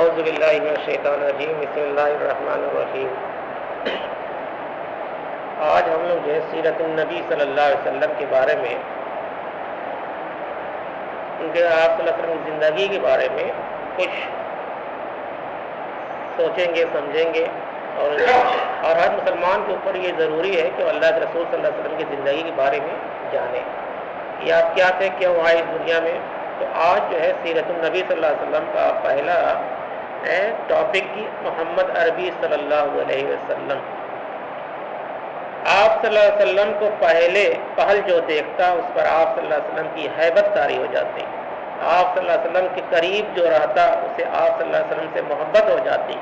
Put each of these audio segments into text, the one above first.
اعوذ باللہ من الشیطان الرجیم بسم اللہ الرحمن الرحیم۔ آج ہم لوگ جو ہے سیرت النبی صلی اللہ علیہ وسلم کے بارے میں، ان کے آپ صلی اللہ علیہ وسلم کی زندگی کے بارے میں کچھ سوچیں گے، سمجھیں گے، اور ہر مسلمان کے اوپر یہ ضروری ہے کہ اللہ کے رسول صلی اللہ علیہ وسلم کی زندگی کے بارے میں جانے کہ آپ کیا تھے، کیوں آئے اس دنیا میں۔ تو آج جو ہے سیرت النبی صلی اللہ علیہ وسلم کا پہلا ٹاپک کی محمد عربی صلی اللہ علیہ وسلم۔ آپ صلی اللہ علیہ وسلم کو پہل جو دیکھتا اس پر آپ صلی اللہ علیہ وسلم کی ہیبت طاری ہو جاتی، آپ صلی اللہ علیہ وسلم کے قریب جو رہتا اسے آپ صلی اللہ علیہ وسلم سے محبت ہو جاتی۔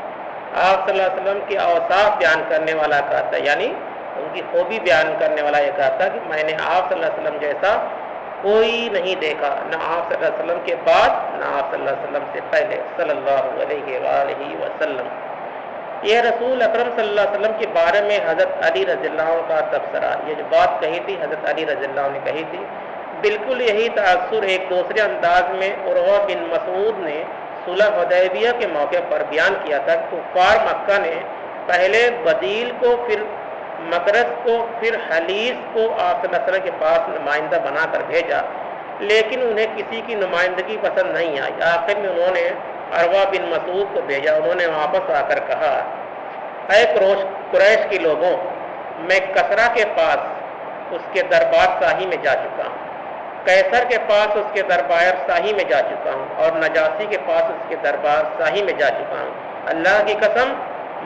آپ صلی اللہ علیہ وسلم کے اوصاف بیان کرنے والا کہتا، یعنی ان کی خوبی بیان کرنے والا یہ کہتا کہ میں نے آپ صلی اللہ علیہ وسلم جیسا کوئی نہیں دیکھا، نہ آپ صلی اللہ علیہ وسلم کے بعد نہ آپ صلی اللہ علیہ وسلم سے پہلے صلی اللہ علیہ وآلہ وسلم۔ یہ رسول اکرم صلی اللہ علیہ وسلم کے بارے میں حضرت علی رضی اللہ عنہ کا تبصرہ، یہ جو بات کہی تھی حضرت علی رضی اللہ عنہ نے کہی تھی، بالکل یہی تاثر ایک دوسرے انداز میں عروہ بن مسعود نے صلح حدیبیہ کے موقع پر بیان کیا تھا کہ کفار مکہ نے پہلے بدیل کو، پھر مکرس کو، پھر حلیس کو آپ صلی اللہ علیہ وسلم کے پاس نمائندہ بنا کر بھیجا، لیکن انہیں کسی کی نمائندگی پسند نہیں آئی۔ آخر میں انہوں نے عروہ بن مسعود کو بھیجا، انہوں نے واپس آ کر کہا، اے قریش کے لوگوں، میں کسرا کے پاس اس کے دربار شاہی میں جا چکا ہوں، قیصر کے پاس اس کے دربار شاہی میں جا چکا ہوں، اور نجاشی کے پاس اس کے دربار شاہی میں جا چکا ہوں۔ اللہ کی قسم،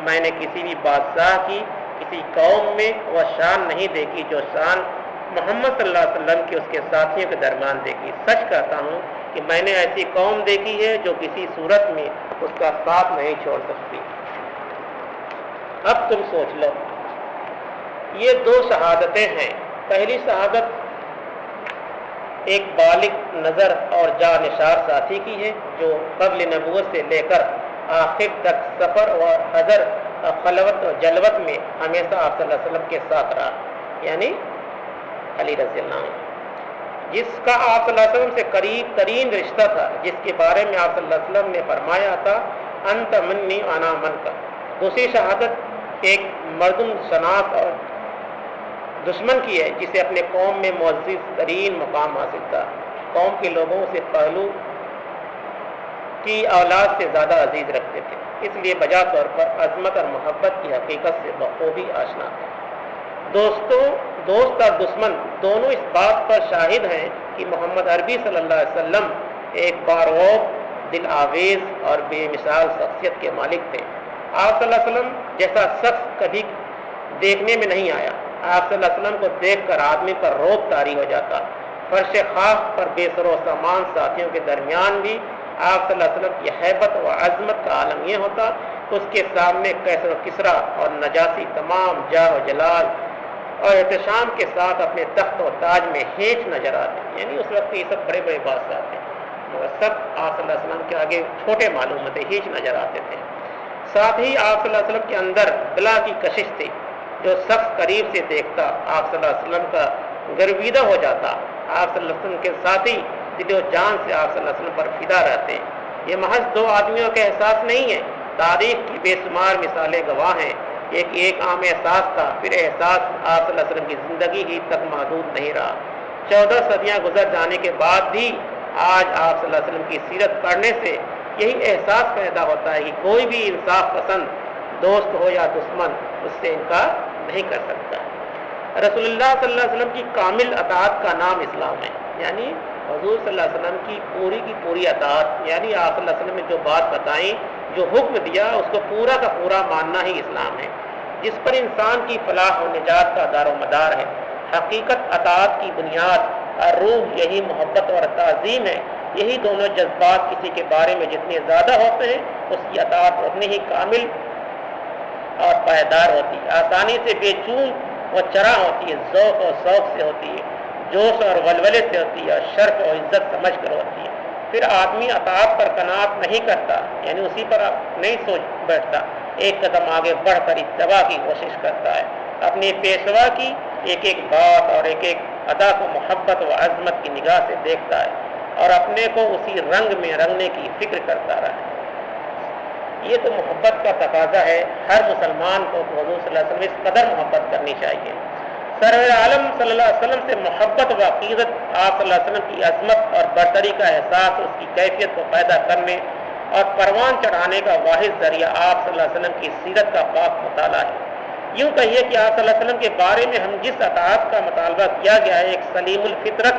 میں نے کسی بھی بادشاہ کی کسی قوم میں وہ شان نہیں دیکھی جو شان محمد صلی اللہ علیہ وسلم کی اس کے ساتھیوں کے درمیان دیکھی۔ سچ کہتا ہوں کہ میں نے ایسی قوم دیکھی ہے جو کسی صورت میں اس کا ساتھ نہیں چھوڑ سکتی۔ اب تم سوچ لو، یہ دو شہادتیں ہیں۔ پہلی شہادت ایک بالغ نظر اور جانشار ساتھی کی ہے جو قبل نبوت سے لے کر آخر تک سفر اور حضر، خلوت اور جلوت میں ہمیشہ آپ صلی اللہ علیہ وسلم کے ساتھ رہا، یعنی علی رضی اللہ عنہ، جس کا آپ صلی اللہ علیہ وسلم سے قریب ترین رشتہ تھا، جس کے بارے میں آپ صلی اللہ علیہ وسلم نے فرمایا تھا انت منی انا من کا۔ دوسری شہادت ایک مردم شناس اور دشمن کی ہے جسے اپنے قوم میں معزز ترین مقام حاصل تھا، قوم کے لوگوں سے پہلو کی اولاد سے زیادہ عزیز رکھتے تھے، اس لیے بجا طور پر عظمت اور محبت کی حقیقت سے بخوبی آشنا تھے۔ دوست اور دشمن دونوں اس بات پر شاہد ہیں کہ محمد عربی صلی اللہ علیہ وسلم ایک بارغوب، دل آویز اور بے مثال شخصیت کے مالک تھے۔ آپ صلی اللہ علیہ وسلم جیسا شخص کبھی دیکھنے میں نہیں آیا۔ آپ صلی اللہ علیہ وسلم کو دیکھ کر آدمی پر روب طاری ہو جاتا۔ فرش خاک پر بے سر و سامان ساتھیوں کے درمیان بھی آپ صلی اللہ علیہ وسلم کی ہیبت و عظمت کا عالم یہ ہوتا، اس کے سامنے قیصر و کسریٰ اور نجاشی تمام جاہ و جلال اور احتشام کے ساتھ اپنے تخت و تاج میں ہیچ نظر آتے، یعنی اس وقت یہ سب بڑے بڑے بادشاہ تھے مگر سب آپ صلی اللہ علیہ وسلم کے آگے چھوٹے معلوم ہوتے، ہیچ نظر آتے تھے۔ ساتھ ہی آپ صلی اللہ علیہ وسلم کے اندر دلا کی کشش تھی، جو شخص قریب سے دیکھتا آپ صلی اللہ علیہ وسلم کا گرویدہ ہو جاتا۔ آپ صلی اللہ علیہ وسلم کے ساتھی دل و جان سے آپ صلی اللہ علیہ وسلم پر فدا رہتے ہیں۔ یہ محض دو آدمیوں کا احساس نہیں ہے، تاریخ کی بے شمار مثالیں گواہ ہیں۔ ایک عام احساس تھا، پھر احساس آپ صلی اللہ علیہ وسلم کی زندگی ہی تک محدود نہیں رہا۔ 14 صدیاں گزر جانے کے بعد بھی آج آپ صلی اللہ علیہ وسلم کی سیرت پڑھنے سے یہی احساس پیدا ہوتا ہے کہ کوئی بھی انصاف پسند دوست ہو یا دشمن اس سے انکار نہیں کر سکتا۔ رسول اللہ صلی اللہ علیہ وسلم کی کامل اطاعت کا نام اسلام ہے، یعنی حضور صلی اللہ علیہ وسلم کی پوری اطاعت، یعنی آپ صلی اللہ علیہ وسلم نے جو بات بتائیں، جو حکم دیا، اس کو پورا کا پورا ماننا ہی اسلام ہے، جس پر انسان کی فلاح و نجات کا دار و مدار ہے۔ حقیقت اطاعت کی بنیاد اور روح یہی محبت اور تعظیم ہے۔ یہی دونوں جذبات کسی کے بارے میں جتنے زیادہ ہوتے ہیں اس کی اطاعت اتنی ہی کامل اور پائیدار ہوتی ہے، آسانی سے بے چون و چرا ہوتی ہے، ذوق و شوق سے ہوتی ہے، جوش اور ولولے سے ہوتی ہے، اور شرف و عزت سمجھ کر ہوتی ہے۔ پھر آدمی اطاعت پر قناعت نہیں کرتا، یعنی اسی پر نہیں سوچ بیٹھتا، ایک قدم آگے بڑھ کر اتباع کی کوشش کرتا ہے، اپنے پیشوا کی ایک ایک بات اور ایک ایک ادا کو محبت و عظمت کی نگاہ سے دیکھتا ہے اور اپنے کو اسی رنگ میں رنگنے کی فکر کرتا رہا۔ یہ تو محبت کا تقاضا ہے، ہر مسلمان کو حضور صلی اللہ علیہ وسلم اس قدر محبت کرنی چاہیے۔ سرور عالم صلی اللہ علیہ وسلم سے محبت و عقیدت آپ صلی اللہ علیہ وسلم کی عظمت اور برتری کا احساس، اس کی کیفیت کو پیدا کرنے اور پروان چڑھانے کا واحد ذریعہ آپ صلی اللہ علیہ وسلم کی سیرت کا پاک مطالعہ ہے۔ یوں کہیے کہ آپ صلی اللہ علیہ وسلم کے بارے میں ہم جس اطاعت کا مطالبہ کیا گیا ہے، ایک سلیم الفطرت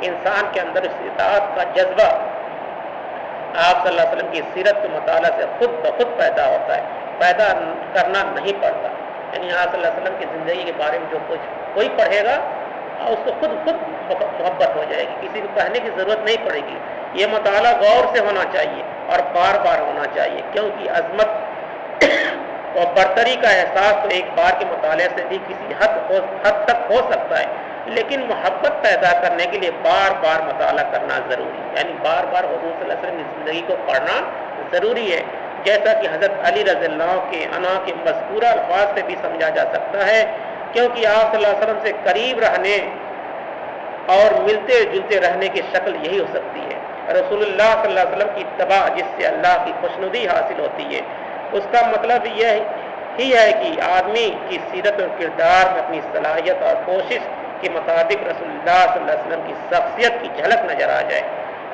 انسان کے اندر اس اطاعت کا جذبہ آپ صلی اللہ علیہ وسلم کی سیرت کے مطالعہ سے خود بخود پیدا ہوتا ہے، پیدا کرنا نہیں پڑتا۔ یعنی آپ صلی اللہ علیہ وسلم کی زندگی کے بارے میں جو کچھ کوئی پڑھے گا اس کو خود محبت ہو جائے گی، کسی کو کہنے کی ضرورت نہیں پڑے گی۔ یہ مطالعہ غور سے ہونا چاہیے اور بار بار ہونا چاہیے، کیونکہ عظمت اور برتری کا احساس تو ایک بار کے مطالعے سے بھی کسی حد تک ہو سکتا ہے، لیکن محبت پیدا کرنے کے لیے بار بار مطالعہ کرنا ضروری ہے، یعنی بار بار حضور صلی اللہ علیہ وسلم کی زندگی کو پڑھنا ضروری ہے، جیسا کہ حضرت علی رضی اللہ کے انا کے مذکورہ الفاظ سے بھی سمجھا جا سکتا ہے، کیونکہ آپ صلی اللہ علیہ وسلم سے قریب رہنے اور ملتے جلتے رہنے کی شکل یہی ہو سکتی ہے۔ رسول اللہ صلی اللہ علیہ وسلم کی اتباع جس سے اللہ کی خوشنودی حاصل ہوتی ہے، اس کا مطلب یہ ہی ہے کہ آدمی کی سیرت اور کردار میں اپنی صلاحیت اور کوشش کے مطابق رسول اللہ صلی اللہ علیہ وسلم کی شخصیت کی جھلک نظر آ جائے۔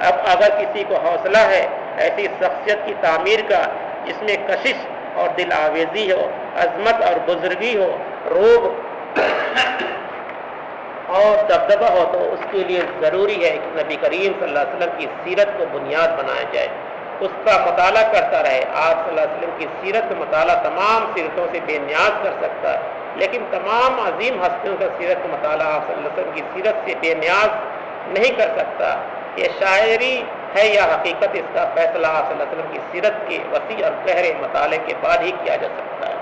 اب اگر کسی کو حوصلہ ہے ایسی شخصیت کی تعمیر کا جس میں کشش اور دل آویزی ہو، عظمت اور بزرگی ہو، روب اور دبدبہ ہو، تو اس کے لیے ضروری ہے کہ نبی کریم صلی اللہ علیہ وسلم کی سیرت کو بنیاد بنایا جائے، اس کا مطالعہ کرتا رہے۔ آپ صلی اللہ علیہ وسلم کی سیرت کا مطالعہ تمام سیرتوں سے بے نیاز کر سکتا ہے، لیکن تمام عظیم ہستیوں کا سیرت کا مطالعہ آپ صلی اللہ علیہ وسلم کی سیرت سے بے نیاز نہیں کر سکتا۔ یہ شاعری ہے یا حقیقت، اس کا فیصلہ آپ صلی اللہ علیہ وسلم کی سیرت کے وسیع اور گہرے مطالعے کے بعد ہی کیا جا سکتا ہے۔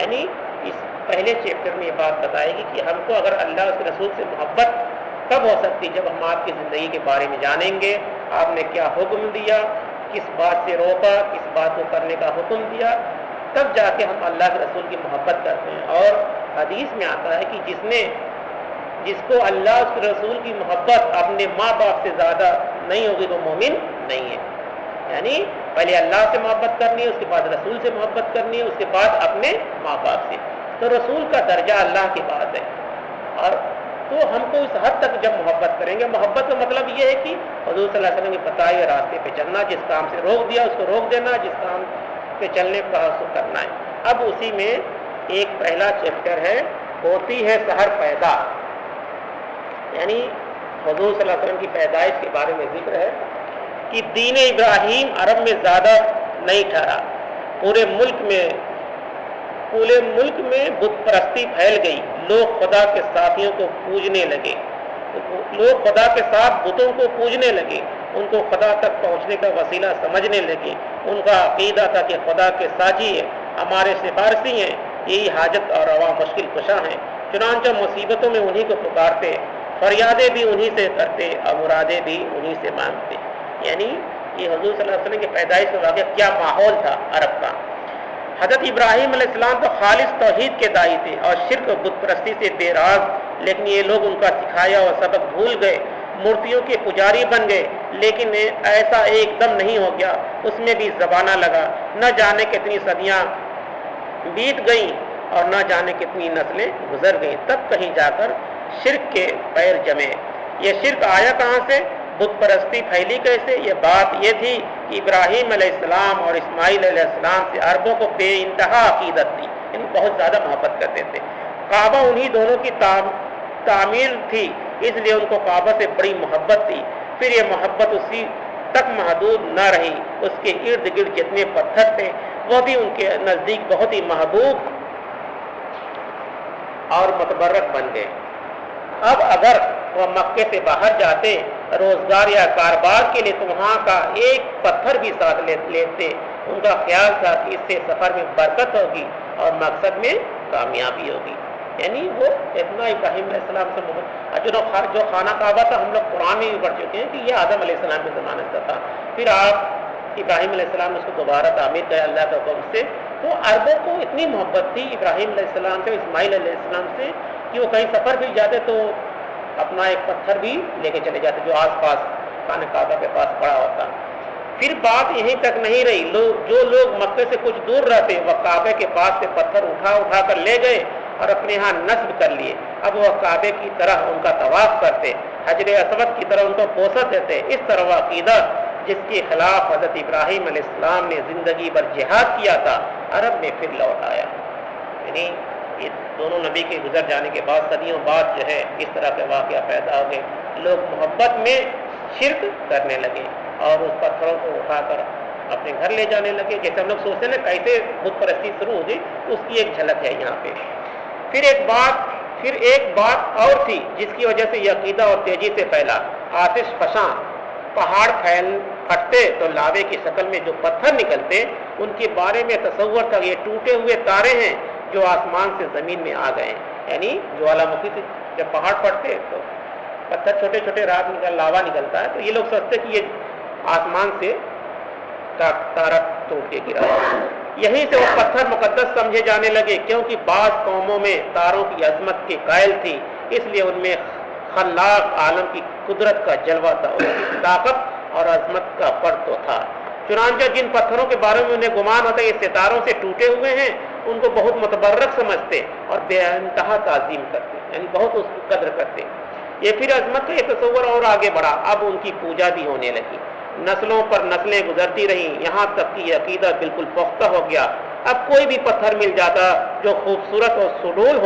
یعنی اس پہلے چیپٹر میں یہ بات بتائے گی کہ ہم کو اگر اللہ اس رسول سے محبت کب ہو سکتی، جب ہم آپ کی زندگی کے بارے میں جانیں گے، آپ نے کیا حکم دیا، کس بات سے روکا، کس بات کو کرنے کا حکم دیا، تب جا کے ہم اللہ کے رسول کی محبت کرتے ہیں۔ اور حدیث میں آتا ہے کہ جس کو اللہ اس رسول کی محبت اپنے ماں باپ سے زیادہ نہیں ہوگی وہ مومن نہیں ہے۔ یعنی پہلے اللہ سے محبت کرنی ہے، اس کے بعد رسول سے محبت کرنی ہے، اس کے بعد اپنے ماں باپ سے۔ تو رسول کا درجہ اللہ کے بعد ہے، اور تو ہم کو اس حد تک جب محبت کریں گے، محبت کا مطلب یہ ہے کہ حضور صلی اللہ علیہ وسلم کے بتائے ہوئے راستے پہ چلنا، جس کام سے روک دیا اس کو روک دینا، جس کام پہ چلنے کا اس کو کرنا ہے۔ اب اسی میں ایک پہلا چیپٹر ہے، ہوتی ہے سحر پیدا، یعنی حضور صلی اللہ علیہ وسلم کی پیدائش کے بارے میں ذکر ہے کہ دین ابراہیم عرب میں زیادہ نہیں ٹھہرا، پورے ملک میں بت پرستی پھیل گئی، لوگ خدا کے ساتھیوں کو پوجنے لگے، لوگ خدا کے ساتھ بتوں کو پوجنے لگے، ان کو خدا تک پہنچنے کا وسیلہ سمجھنے لگے۔ ان کا عقیدہ تھا کہ خدا کے ساجی ہے، ہمارے سفارشی ہیں، یہی حاجت اور روا مشکل کشا ہیں، چنانچہ مصیبتوں میں انہی کو پکارتے، فریادیں بھی انہی سے کرتے اور مرادیں بھی انہی سے مانگتے۔ یعنی یہ حضور صلی اللہ علیہ وسلم کی پیدائش کا واقعہ کیا ماحول تھا عرب کا۔ حضرت ابراہیم علیہ السلام تو خالص توحید کے داعی تھے اور شرک و بت پرستی سے بے راز، لیکن یہ لوگ ان کا سکھایا اور سبق بھول گئے، مورتیوں کے پجاری بن گئے۔ لیکن ایسا ایک دم نہیں ہو گیا، اس میں بھی زبانہ لگا، نہ جانے کتنی صدیاں بیت گئیں اور نہ جانے کتنی نسلیں گزر گئیں، تب کہیں جا کر شرک کے پیر جمے۔ یہ شرک آیا کہاں سے، بت پرستی پھیلی کیسے؟ یہ بات یہ تھی کہ ابراہیم علیہ السلام اور اسماعیل علیہ السلام سے عربوں کو بے انتہا عقیدت تھی، یعنی بہت زیادہ محبت کرتے تھے۔ کعبہ انہی دونوں کی تعمیر تھی، اس لیے ان کو کعبہ سے بڑی محبت تھی۔ پھر یہ محبت اسی تک محدود نہ رہی، اس کے ارد گرد جتنے پتھر تھے وہ بھی ان کے نزدیک بہت ہی محبوب اور متبرک بن گئے۔ اب اگر وہ مکے سے باہر جاتے روزگار یا کاروبار کے لیے تو وہاں کا ایک پتھر بھی ساتھ لیتے، ان کا خیال تھا کہ اس سے سفر میں برکت ہوگی اور مقصد میں کامیابی ہوگی۔ یعنی وہ اتنا ابراہیم علیہ السلام سے محبت، جو خانہ کعبہ تھا ہم لوگ قرآن میں بھی پڑھ چکے ہیں کہ یہ آدم علیہ السلام کے زمانے سے تھا، پھر آپ ابراہیم علیہ السلام نے اس کو دوبارہ تعمیر کیا اللہ کے حکم سے۔ تو عربوں کو اتنی محبت تھی ابراہیم علیہ السلام سے، اسماعیل علیہ السلام سے، کہ وہ کہیں سفر بھی جاتے تو اپنا ایک پتھر بھی لے کے چلے جاتے جو آس پاس خانہ کعبہ کے پاس پڑا ہوتا۔ پھر بات یہیں تک نہیں رہی، جو لوگ مکے سے کچھ دور رہتے وہ کعبے کے پاس سے پتھر اٹھا کر لے گئے اور اپنے ہاں نصب کر لیے. اب وہ کعبے کی طرح ان کا طواف کرتے، حجر اسود کی طرح ان کو بوسہ دیتے. اس طرح وہ عقیدہ جس کے خلاف حضرت ابراہیم علیہ السلام نے زندگی بھر جہاد کیا تھا، عرب میں پھر لوٹ آیا. یعنی یہ دونوں نبی کے گزر جانے کے بعد صدیوں بعد جو ہے اس طرح کے واقعہ پیدا ہو گئے. لوگ محبت میں شرک کرنے لگے اور اس پتھروں کو اٹھا کر اپنے گھر لے جانے لگے. جیسے ہم لوگ سوچتے ہیں نا کیسے بت پرستی شروع ہوگی، اس کی ایک جھلک ہے یہاں پہ. پھر ایک بات اور تھی جس کی وجہ سے یہ عقیدہ اور تیزی سے پھیلا. آتش فشاں پہاڑ پھٹتے تو لاوے کی شکل میں جو پتھر نکلتے، ان کے بارے میں تصور تھا یہ ٹوٹے ہوئے تارے ہیں جو آسمان سے زمین میں آ گئے. یعنی جوالا مکھی سے جب پہاڑ پھٹتے تو پتھر چھوٹے چھوٹے لاوا نکلتا ہے، تو یہ لوگ سوچتے کہ یہ آسمان سے تارا ٹوٹ کے گرا. یہیں سے وہ پتھر مقدس سمجھے جانے لگے، کیونکہ بعض قوموں میں تاروں کی عظمت کے قائل تھی، اس لیے ان میں خلاق عالم کی قدرت کا جلوہ تھا، ان کی طاقت اور عظمت کا فرق تو تھا. چنانچہ جن پتھروں کے بارے میں انہیں گمان ہوتا ہے یہ ستاروں سے ٹوٹے ہوئے ہیں، ان کو بہت متبرک سمجھتے اور بے انتہا تعظیم کرتے، یعنی بہت اس کی قدر کرتے. یہ پھر عظمت کا یہ تصور اور آگے بڑھا. اب ان کی پوجا بھی ہونے لگی. نسلوں پر نسلیں گزرتی رہیں، یہاں تک کہ یہ عقیدہ بالکل پختہ ہو گیا. اب کوئی بھی پتھر مل جاتا جو خوبصورت اور سڈول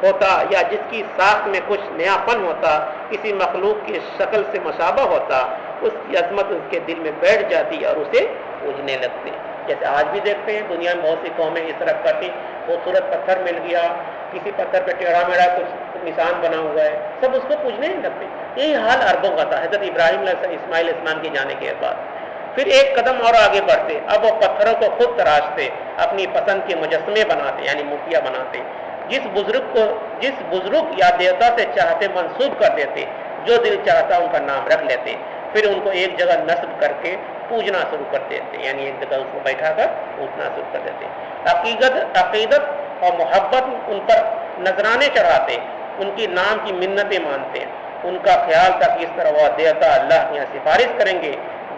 ہوتا یا جس کی ساخت میں کچھ نیا پن ہوتا، کسی مخلوق کی شکل سے مشابہ ہوتا، اس کی عظمت اس کے دل میں بیٹھ جاتی اور اسے پوجنے لگتے. جیسے آج بھی دیکھتے ہیں دنیا میں بہت سی قومیں اس طرح کرتی، خوبصورت پتھر مل گیا، کسی پتھر پہ ٹیڑھا میڑھا کچھ نشان بنا ہوا ہے، سب اس کو پوجنے نہیں لگتے. یہی حال عربوں کا تھا حضرت ابراہیم اسماعیل اسلام کے جانے کے بعد. پھر ایک قدم اور آگے بڑھتے، اب وہ پتھروں کو خود تراشتے، اپنی پسند کے مجسمے بناتے یعنی مورتیاں بناتے، جس بزرگ یا دیوتا سے چاہتے منسوب کر دیتے، جو دل چاہتا ان کا نام رکھ لیتے. پھر ان کو ایک جگہ نصب کر کے پوجنا شروع کر دیتے، یعنی ایک جگہ اس کو بیٹھا کر پوجنا شروع کر دیتے. عقیدت اور محبت ان پر نذرانے چڑھاتے، ان کی نام کی منتیں مانتے. ان کا خیال تھا کہ اس طرح وہ دیوتا اللہ کے یہاں سفارش کریں گے،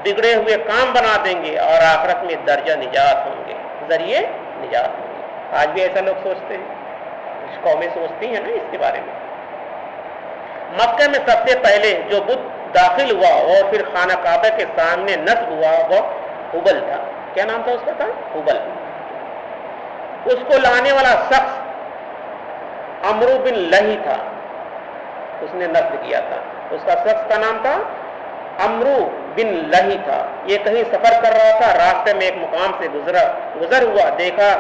بگڑے ہوئے کام بنا دیں گے اور آخرت میں درجہ نجات ہوں گے، ذریعے نجات ہوں گے. آج بھی ایسا لوگ سوچتے ہیں، قومیں سوچتی ہیں نا اس کے بارے میں. مکہ میں سب سے پہلے جو بت داخل ہوا اور پھر خانہ کعبہ کے سامنے نصب ہوا وہ حبل تھا. کیا نام تھا اس کا؟ تھا حبل. اس کو لانے والا شخص عمرو بن لہی تھا، اس نے نصب کیا تھا. اس کا شخص کا نام تھا عمرو بن لہی تھا. یہ کہیں سفر کر رہا تھا، راستے میں ایک مقام سے گزر ہوا، دیکھا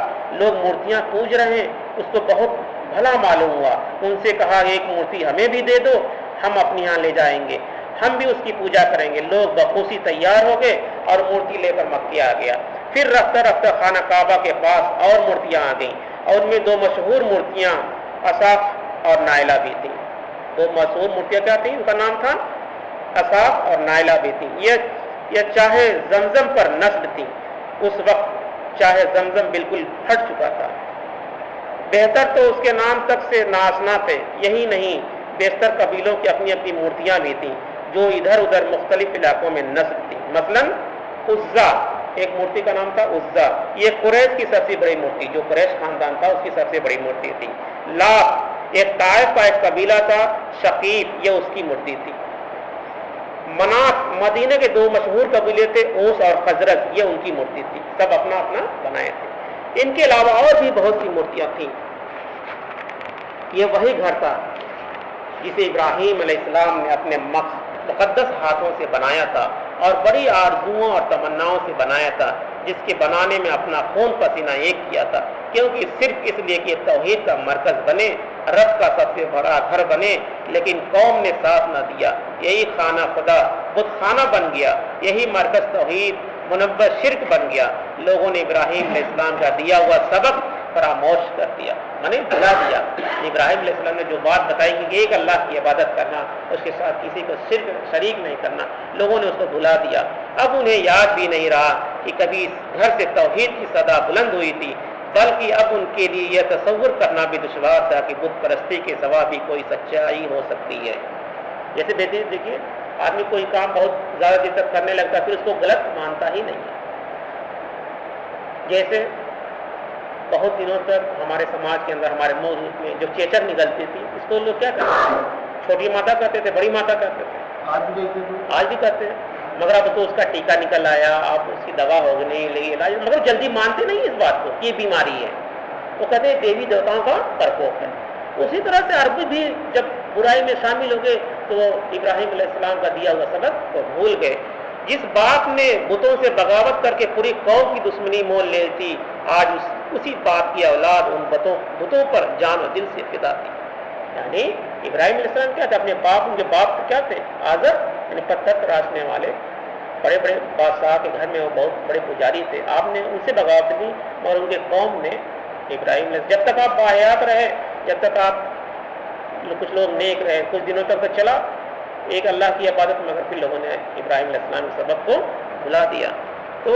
لوگ مورتیاں پوج رہے ہیں، اس کو بہت بھلا معلوم ہوا. ان سے کہا ایک مورتی ہمیں بھی دے دو، ہم اپنے یہاں لے جائیں گے، ہم بھی اس کی پوجا کریں گے. لوگ بخوشی تیار ہو گئے اور مورتی لے کر مکے آ گیا. پھر رفتہ رفتہ خانہ کعبہ کے پاس اور مورتیاں آ گئیں اور ان میں دو مشہور مورتیاں اصاف اور نائلہ بھی تھیں. دو مشہور مورتیاں کیا تھیں؟ ان کا نام تھا اصاف اور نائلہ بھی تھیں. یہ چاہے زمزم پر نصب تھیں. اس وقت چاہے زمزم بالکل پھٹ چکا تھا. بہتر تو اس کے نام تک سے ناآشنا تھے. یہی نہیں، بیشتر قبیلوں کی اپنی اپنی مورتیاں بھی تھیں جو ادھر ادھر مختلف علاقوں میں نصب تھیں. مثلا عزا، ایک مورتی کا نام تھا عزا، یہ قریش کی سب سے بڑی مورتی، جو قریش خاندان تھا اس کی سب سے بڑی مورتی تھی. لات، ایک طائف کا ایک قبیلہ تھا، شقیب، یہ اس کی مورتی تھی. منات، مدینہ کے دو مشہور قبیلے تھے، اوس اور خزرج، یہ ان کی مورتی تھی. سب اپنا اپنا بنائے تھے. ان کے علاوہ اور بھی بہت سی مورتیاں تھیں. یہ وہی گھر تھا جسے ابراہیم علیہ السلام نے اپنے مقدس ہاتھوں سے بنایا تھا اور بڑی آرزوؤں اور تمناؤں سے بنایا تھا، جس کے بنانے میں اپنا خون پسینہ ایک کیا تھا، کیونکہ صرف اس لیے کہ توحید کا مرکز بنے، رب کا سب سے بڑا گھر بنے. لیکن قوم نے ساتھ نہ دیا. یہی خانہ خدا بت خانہ بن گیا، یہی مرکز توحید منبع شرک بن گیا. لوگوں نے ابراہیم علیہ السلام کا دیا ہوا سبق فراموش کر دیا، یعنی بھلا دیا. ابراہیم علیہ السلام نے جو بات بتائی کہ ایک اللہ کی عبادت کرنا، اس کے ساتھ کسی کو شریک نہیں کرنا، لوگوں نے اس کو بھلا دیا. اب انہیں یاد بھی نہیں رہا کہ کبھی اس گھر سے توحید کی صدا بلند ہوئی تھی، بلکہ اب ان کے لیے یہ تصور کرنا بھی دشوار تھا کہ بت پرستی کے سوا بھی کوئی سچائی ہو سکتی ہے. جیسے دیکھیے آدمی کوئی کام بہت زیادہ دیر تک کرنے لگتا ہے پھر اس کو غلط مانتا ہی نہیں ہے. جیسے بہت دنوں تک ہمارے سماج کے اندر ہمارے ملک میں جو چیچک نکلتی تھی اس کو لوگ کیا کرتے تھے؟ چھوٹی ماتا کرتے تھے، بڑی ماتا کرتے تھے، آج بھی کرتے ہیں. مگر اب تو اس کا ٹیکہ نکل آیا، اب اس کی دوا ہوگی لگی علاج، مگر جلدی مانتے نہیں اس بات کو کہ یہ بیماری ہے. وہ کہتے ہیں دیوی دیوتاؤں کا پرکوپ ہے. اسی طرح سے عرب بھی جب برائی میں شامل ہو گئے تو وہ ابراہیم علیہ السلام کا دیا ہوا سبق کو بھول گئے. جس باپ نے بتوں سے بغاوت کر کے پوری قوم کی دشمنی مول لی تھی، آج اسی باپ کی اولاد ان بتوں پر جان و دل سے فدا تھی. یعنی ابراہیم علیہ السلام کیا تھے؟ اپنے باپ، ان کے باپ کیا تھے؟ آزر، یعنی پتھر تراشنے والے بڑے بڑے بادشاہ کے گھر میں وہ بہت بڑے پجاری تھے. آپ نے ان سے بغاوت کی اور ان کے قوم نے ابراہیم علیہ، جب تک آپ باحیات رہے، جب تک آپ کچھ لوگ نیک رہے، کچھ دنوں تک تو چلا ایک اللہ کی عبادت، مگر پھر لوگوں نے ابراہیم علیہ السلام کے سبق کو بھلا دیا. تو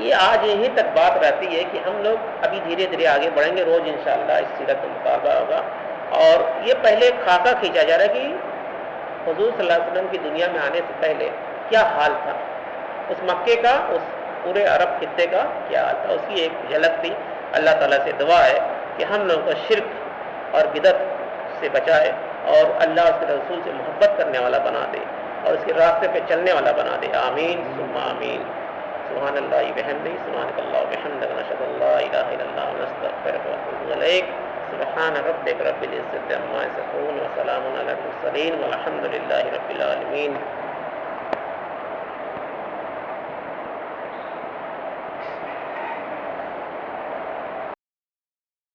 یہ آج یہیں تک بات رہتی ہے کہ ہم لوگ ابھی دھیرے دھیرے آگے بڑھیں گے. روز انشاءاللہ اس سیرت کا مطالبہ ہوگا. اور یہ پہلے خاکہ کھینچا جا رہا ہے کہ حضور صلی اللہ علیہ وسلم کی دنیا میں آنے سے پہلے کیا حال تھا، اس مکے کا، اس پورے عرب خطے کا کیا حال تھا. اس کی ایک جھلک تھی. اللہ تعالیٰ سے دعا ہے کہ ہم لوگوں کو شرک اور بدعت سے بچائے اور اللہ اس کے رسول سے محبت کرنے والا بنا دے اور اس کے راستے پہ چلنے والا بنا دے. آمین ثم آمین. سبحان اللہ بحمدہ، سبحانک اللہ وبحمدک، نشہد ان لا الہ الا اللہ ونستغفرک ونتوب الیک. سبحان ربک رب العزة عما یصفون وسلام علی المرسلین والحمد للہ رب العالمین.